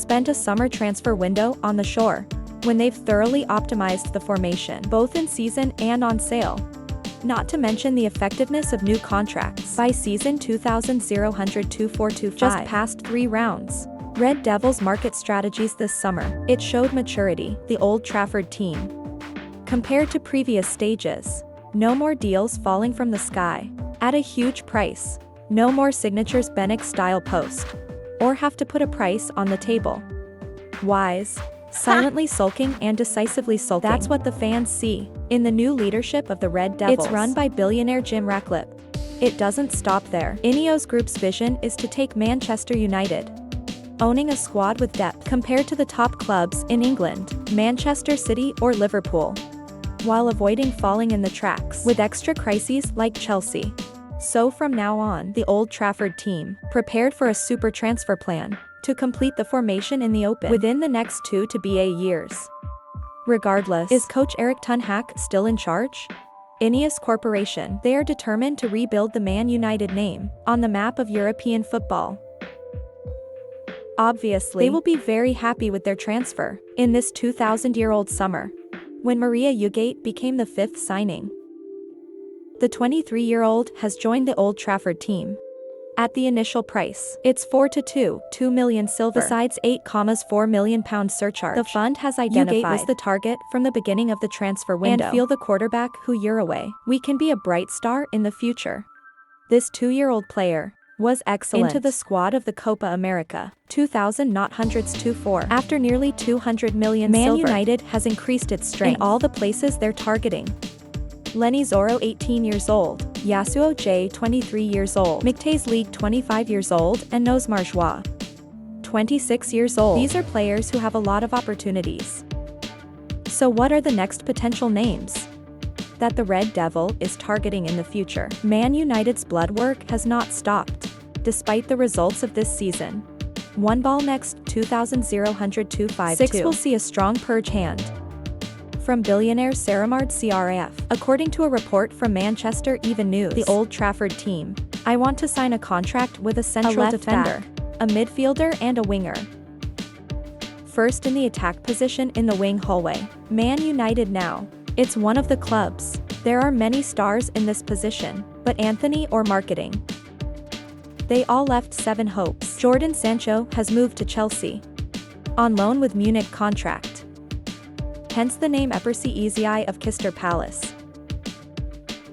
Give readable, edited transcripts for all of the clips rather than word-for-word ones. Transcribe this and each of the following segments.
spent a summer transfer window on the shore, when they've thoroughly optimized the formation, both in season and on sale. Not to mention the effectiveness of new contracts. By season 2000-100-2425, just past 3 rounds. Red Devils' market strategies this summer. It showed maturity, the Old Trafford team. Compared to previous stages, no more deals falling from the sky at a huge price. No more signatures Bennick-style post, or have to put a price on the table. Wise, silently sulking and decisively sulking. That's what the fans see in the new leadership of the Red Devils. It's run by billionaire Jim Ratcliffe. It doesn't stop there. Ineos Group's vision is to take Manchester United, owning a squad with depth compared to the top clubs in England, Manchester City or Liverpool, while avoiding falling in the tracks with extra crises like Chelsea. So from now on, the Old Trafford team prepared for a super transfer plan to complete the formation in the open within the next 2 to BA years. Regardless, is coach Erik ten Hag still in charge? Ineos Corporation, they are determined to rebuild the Man United name on the map of European football. Obviously, they will be very happy with their transfer in this 2,000-year-old summer, when Maria Ugarte became the 5th signing. The 23-year-old has joined the Old Trafford team. At the initial price, it's 4-2 million silver, besides £8.4 million surcharge. The fund has identified Ugarte was the target from the beginning of the transfer window, and feel the quarterback who Uruguay. We can be a bright star in the future. This 2-year-old player was excellent into the squad of the Copa America 2000-24. After nearly 200 million Man silver, United has increased its strength in all the places they're targeting. Lenny Zoro 18 years old, Yasuo J 23 years old, Mictaz League 25 years old, and Nosmar Joie 26 years old. These are players who have a lot of opportunities. So what are the next potential names that the Red Devil is targeting in the future? Man United's blood work has not stopped, despite the results of this season. One ball next 2000-100-252. Will see a strong purge hand from billionaire Saramard CRF. According to a report from Manchester Even News, the Old Trafford team, I want to sign a contract with a central defender, a midfielder and a winger. First in the attack position in the wing hallway. Man United now. It's one of the clubs. There are many stars in this position, but Anthony or marketing. They all left 7 hopes. Jadon Sancho has moved to Chelsea on loan with Munich contract. Hence the name Epercy Ezi of Crystal Palace.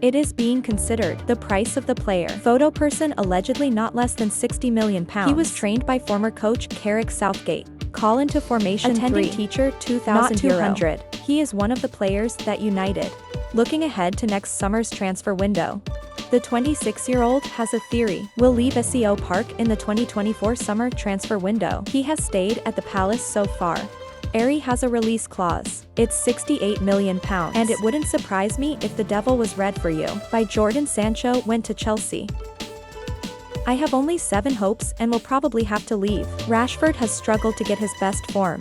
It is being considered the price of the player. Photo person allegedly not less than £60 million. He was trained by former coach Carrick Southgate. Call into formation attending 3. Teacher 2,000 not 200. Euro. He is one of the players that United, looking ahead to next summer's transfer window. The 26-year-old has a theory. Will leave SEO Park in the 2024 summer transfer window. He has stayed at the Palace so far. Ari has a release clause. It's £68 million, and it wouldn't surprise me if the devil was red for you. By Jadon Sancho went to Chelsea. I have only 7 hopes and will probably have to leave. Rashford has struggled to get his best form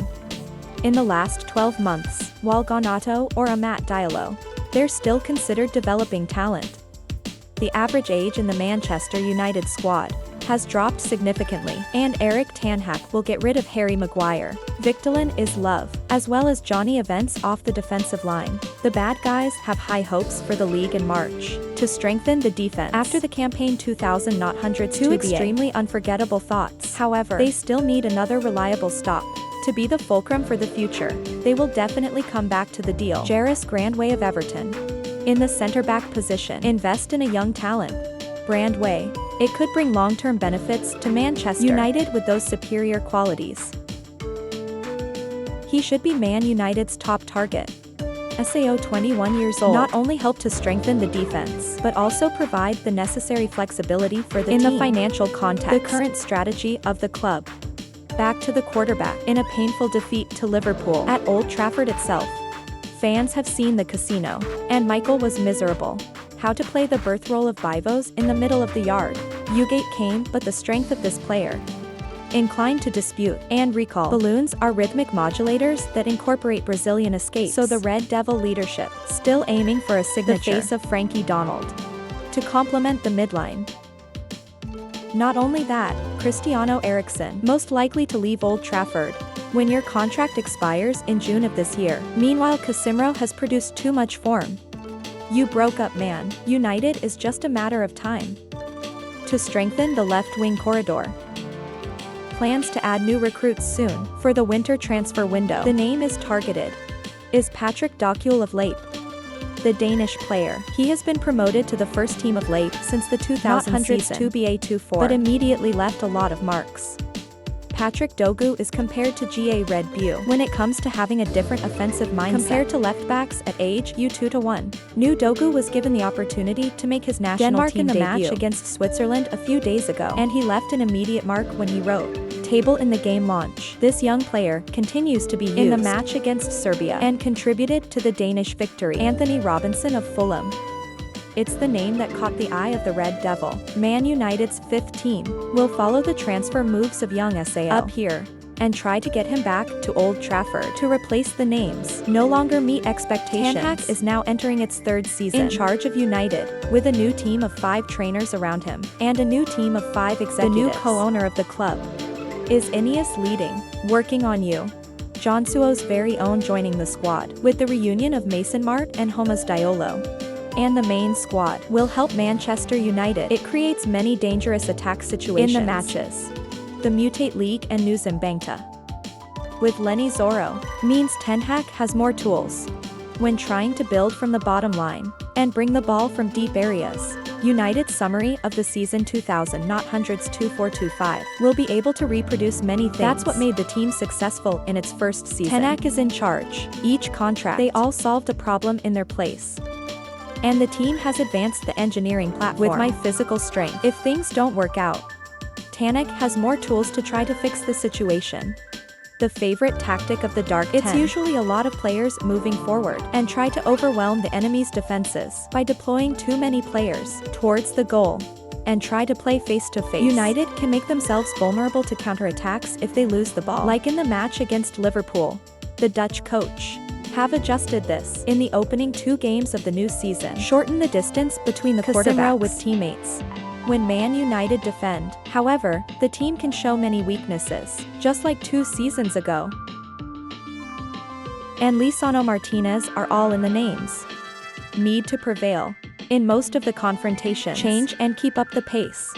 in the last 12 months, while Ganato or Amat Diallo, they're still considered developing talent. The average age in the Manchester United squad has dropped significantly, and Erik ten Hag will get rid of Harry Maguire. Victorine is love, as well as Johnny Evans off the defensive line. The bad guys have high hopes for the league in March to strengthen the defense. After the campaign 2000-100, 2 extremely unforgettable thoughts. However, they still need another reliable stop to be the fulcrum for the future. They will definitely come back to the deal. Jarvis Grandway of Everton. In the centre-back position, invest in a young talent. Brandway. It could bring long-term benefits to Manchester United with those superior qualities. He should be Man United's top target. Sao 21 years old not only help to strengthen the defense, but also provide the necessary flexibility for the team. In the financial context, the current strategy of the club. Back to the quarterback. In a painful defeat to Liverpool at Old Trafford itself, fans have seen the casino, and Michael was miserable. How to play the birth role of Bivos in the middle of the yard. Ugarte came, but the strength of this player, inclined to dispute and recall. Balloons are rhythmic modulators that incorporate Brazilian escapes. So the Red Devil leadership, still aiming for a signature, the face of Frankie Donald, to complement the midline. Not only that, Cristiano Eriksen, most likely to leave Old Trafford when your contract expires in June of this year. Meanwhile, Casemiro has produced too much form. You broke up, Man United is just a matter of time. To strengthen the left wing corridor. Plans to add new recruits soon for the winter transfer window. The name is targeted. Is Patrick Dockule of Leip. The Danish player. He has been promoted to the first team of Leip since the 2000 season to BA24, but immediately left a lot of marks. Patrick Dogu is compared to GA Red Bull when it comes to having a different offensive mindset compared to left-backs at age U2-1. New Dogu was given the opportunity to make his national Denmark team in the debut match against Switzerland a few days ago, and he left an immediate mark when he wrote table in the game launch. This young player continues to be used in the match against Serbia and contributed to the Danish victory. Anthony Robinson of Fulham. It's the name that caught the eye of the Red Devil. Man United's fifth team will follow the transfer moves of young Sao up here and try to get him back to Old Trafford to replace the names no longer meet expectations. Ten Hag is now entering its third season in charge of United, with a new team of 5 trainers around him and a new team of 5 executives. The new co-owner of the club is Ineos leading, working on you. Jonsuo's very own joining the squad, with the reunion of Mason Mart and Homas Diallo. And the main squad will help Manchester United. It creates many dangerous attack situations in the matches. The Mutate League and Nuzembangta. With Lenny Zorro, means Ten Hag has more tools when trying to build from the bottom line and bring the ball from deep areas. United's summary of the season 2000 not hundreds 2425 will be able to reproduce many things. That's what made the team successful in its first season. Ten Hag is in charge. Each contract, they all solved a problem in their place. And the team has advanced the engineering platform with my physical strength. If things don't work out, Ten Hag has more tools to try to fix the situation. The favorite tactic of the Dark Ten. It's usually a lot of players moving forward and try to overwhelm the enemy's defenses by deploying too many players towards the goal and try to play face-to-face. United can make themselves vulnerable to counterattacks if they lose the ball, like in the match against Liverpool. The Dutch coach have adjusted this in the opening 2 games of the new season. Shorten the distance between the quarterbacks with teammates. When Man United defend, however, the team can show many weaknesses, just like 2 seasons ago. And Lisandro Martinez are all in the names. Need to prevail in most of the confrontations. Change and keep up the pace.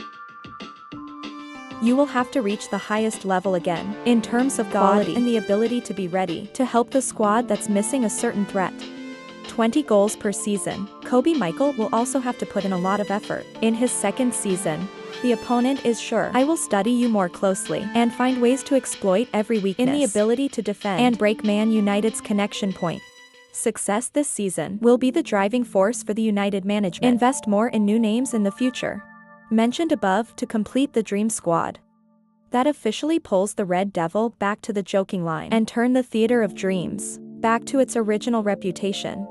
You will have to reach the highest level again, in terms of quality and the ability to be ready to help the squad that's missing a certain threat. 20 goals per season. Kobe Michael will also have to put in a lot of effort. In his second season, the opponent is sure, I will study you more closely and find ways to exploit every weakness in the ability to defend and break Man United's connection point. Success this season will be the driving force for the United management. Invest more in new names in the future. Mentioned above to complete the dream squad. That officially pulls the Red Devil back to the joking line and turn the theater of dreams back to its original reputation.